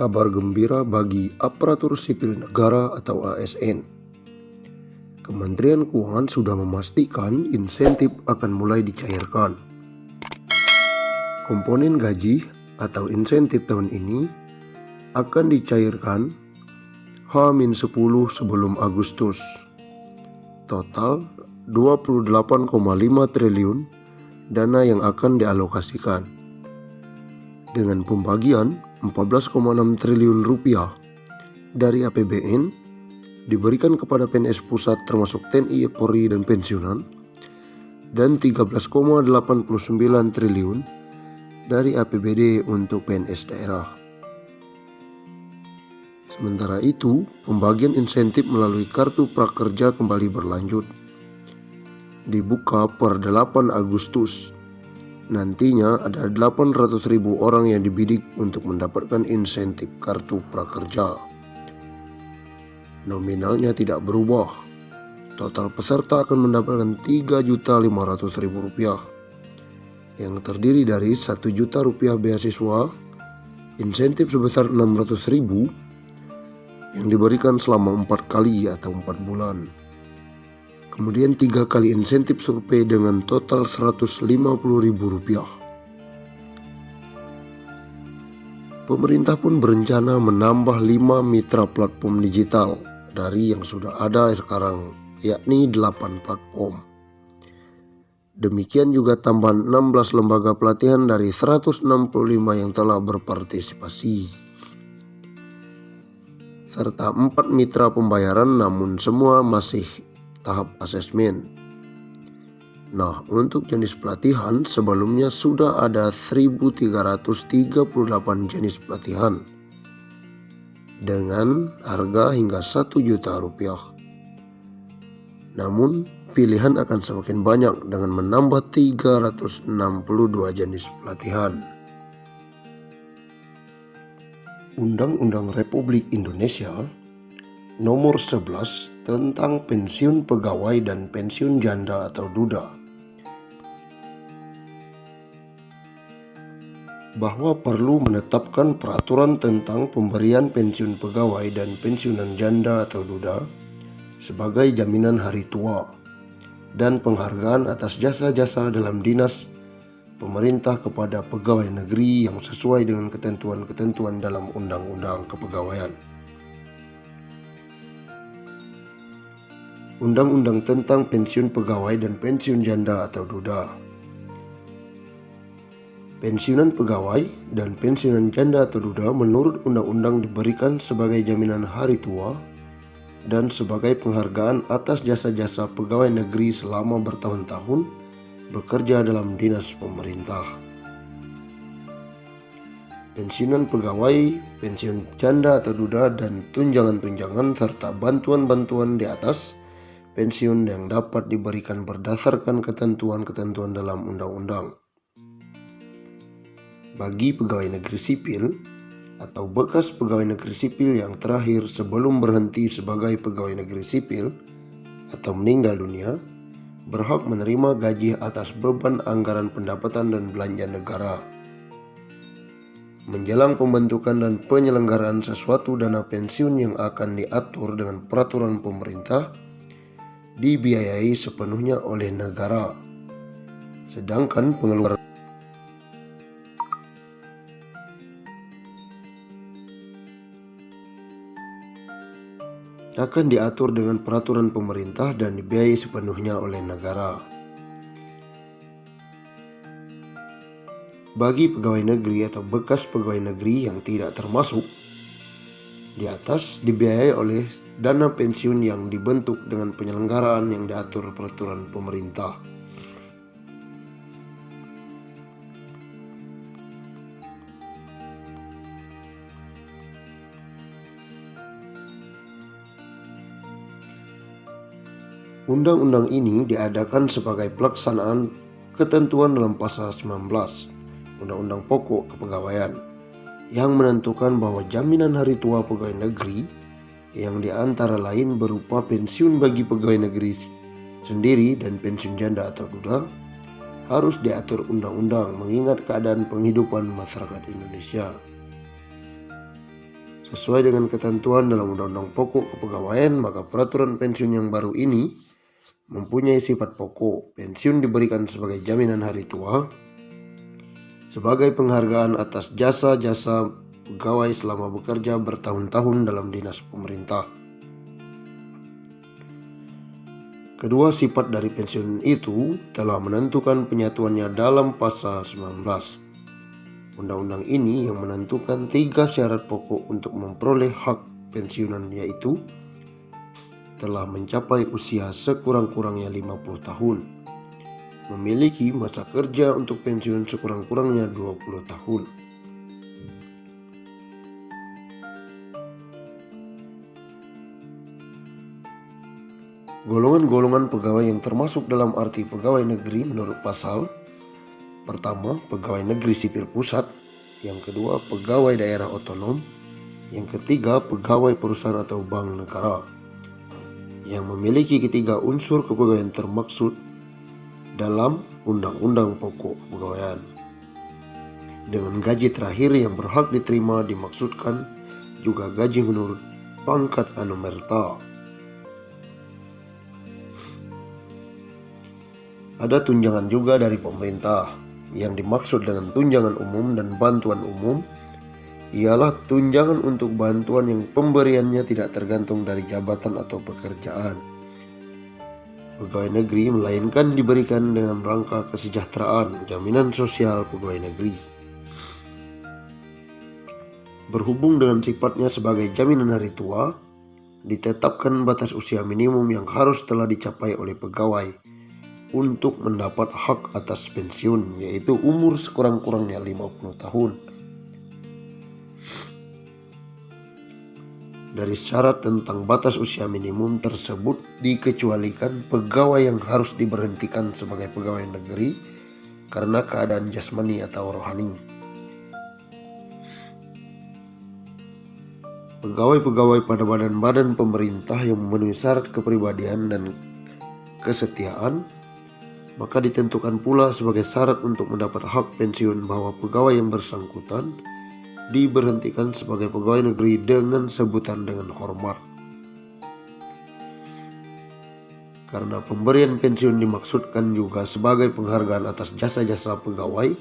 Kabar gembira bagi aparatur sipil negara atau ASN. Kementerian Keuangan sudah memastikan insentif akan mulai dicairkan. Komponen gaji atau insentif tahun ini akan dicairkan H-10 sebelum Agustus. Total 28,5 triliun dana yang akan dialokasikan. Dengan pembagian 14,6 triliun rupiah dari APBN diberikan kepada PNS pusat termasuk TNI, Polri, dan pensiunan, dan 13,89 triliun dari APBD untuk PNS daerah. Sementara itu, pembagian insentif melalui kartu prakerja kembali berlanjut. Dibuka per 8 Agustus. Nantinya ada 800.000 orang yang dibidik untuk mendapatkan insentif kartu prakerja. Nominalnya tidak berubah. Total peserta akan mendapatkan Rp3.500.000 yang terdiri dari Rp1.000.000 beasiswa, insentif sebesar Rp600.000 yang diberikan selama 4 kali atau 4 bulan. Kemudian 3 kali insentif survei dengan total Rp150.000. Pemerintah pun berencana menambah 5 mitra platform digital dari yang sudah ada sekarang, yakni 8 platform. Demikian juga tambahan 16 lembaga pelatihan dari 165 yang telah berpartisipasi. Serta 4 mitra pembayaran, namun semua masih tahap asesmen. Nah, untuk jenis pelatihan sebelumnya sudah ada 1.338 jenis pelatihan dengan harga hingga Rp1.000.000. Namun pilihan akan semakin banyak dengan menambah 362 jenis pelatihan. Undang-Undang Republik Indonesia Nomor 11 tentang pensiun pegawai dan pensiun janda atau duda, bahwa perlu menetapkan peraturan tentang pemberian pensiun pegawai dan pensiunan janda atau duda sebagai jaminan hari tua dan penghargaan atas jasa-jasa dalam dinas pemerintah kepada pegawai negeri yang sesuai dengan ketentuan-ketentuan dalam Undang-Undang Kepegawaian. Undang-Undang tentang pensiun pegawai dan pensiun janda atau duda. Pensiunan pegawai dan pensiunan janda atau duda menurut undang-undang diberikan sebagai jaminan hari tua dan sebagai penghargaan atas jasa-jasa pegawai negeri selama bertahun-tahun bekerja dalam dinas pemerintah. Pensiunan pegawai, pensiun janda atau duda, dan tunjangan-tunjangan serta bantuan-bantuan di atas pensiun yang dapat diberikan berdasarkan ketentuan-ketentuan dalam undang-undang. Bagi pegawai negeri sipil atau bekas pegawai negeri sipil yang terakhir sebelum berhenti sebagai pegawai negeri sipil atau meninggal dunia, berhak menerima gaji atas beban anggaran pendapatan dan belanja negara. Menjelang pembentukan dan penyelenggaraan sesuatu dana pensiun yang akan diatur dengan peraturan pemerintah dibiayai sepenuhnya oleh negara, sedangkan pengeluaran akan diatur dengan peraturan pemerintah dan dibiayai sepenuhnya oleh negara. Bagi pegawai negeri atau bekas pegawai negeri yang tidak termasuk di atas dibiayai oleh dana pensiun yang dibentuk dengan penyelenggaraan yang diatur peraturan pemerintah. Undang-undang ini diadakan sebagai pelaksanaan ketentuan dalam pasal 19 Undang-Undang Pokok Kepegawaian yang menentukan bahwa jaminan hari tua pegawai negeri yang diantara lain berupa pensiun bagi pegawai negeri sendiri dan pensiun janda atau duda harus diatur undang-undang mengingat keadaan penghidupan masyarakat Indonesia. Sesuai dengan ketentuan dalam Undang-Undang Pokok Kepegawaian, maka peraturan pensiun yang baru ini mempunyai sifat pokok. Pensiun diberikan sebagai jaminan hari tua, sebagai penghargaan atas jasa-jasa pegawai selama bekerja bertahun-tahun dalam dinas pemerintah. Kedua sifat dari pensiun itu telah menentukan penyatuannya dalam pasal 19. Undang-undang ini yang menentukan 3 syarat pokok untuk memperoleh hak pensiunan, yaitu telah mencapai usia sekurang-kurangnya 50 tahun, memiliki masa kerja untuk pensiun sekurang-kurangnya 20 tahun. Golongan-golongan pegawai yang termasuk dalam arti pegawai negeri menurut pasal: pertama, pegawai negeri sipil pusat; yang kedua, pegawai daerah otonom; yang ketiga, pegawai perusahaan atau bank negara, yang memiliki ketiga unsur kepegawaian termaksud dalam Undang-Undang Pokok Kepegawaian. Dengan gaji terakhir yang berhak diterima dimaksudkan juga gaji menurut pangkat anumerta. Ada tunjangan juga dari pemerintah. Yang dimaksud dengan tunjangan umum dan bantuan umum ialah tunjangan untuk bantuan yang pemberiannya tidak tergantung dari jabatan atau pekerjaan pegawai negeri, melainkan diberikan dalam rangka kesejahteraan jaminan sosial pegawai negeri. Berhubung dengan sifatnya sebagai jaminan hari tua, ditetapkan batas usia minimum yang harus telah dicapai oleh pegawai untuk mendapat hak atas pensiun, yaitu umur sekurang-kurangnya 50 tahun. Dari syarat tentang batas usia minimum tersebut dikecualikan pegawai yang harus diberhentikan sebagai pegawai negeri karena keadaan jasmani atau rohani. Pegawai-pegawai pada badan-badan pemerintah yang memenuhi syarat kepribadian dan kesetiaan, maka ditentukan pula sebagai syarat untuk mendapat hak pensiun bahwa pegawai yang bersangkutan diberhentikan sebagai pegawai negeri dengan sebutan dengan hormat. Karena pemberian pensiun dimaksudkan juga sebagai penghargaan atas jasa-jasa pegawai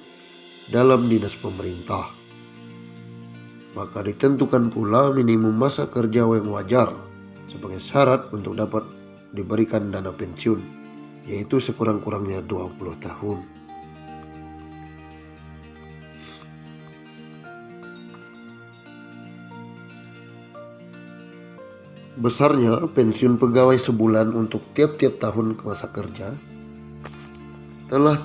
dalam dinas pemerintah, maka ditentukan pula minimum masa kerja yang wajar sebagai syarat untuk dapat diberikan dana pensiun, yaitu sekurang-kurangnya 20 tahun. Besarnya pensiun pegawai sebulan untuk tiap-tiap tahun masa kerja telah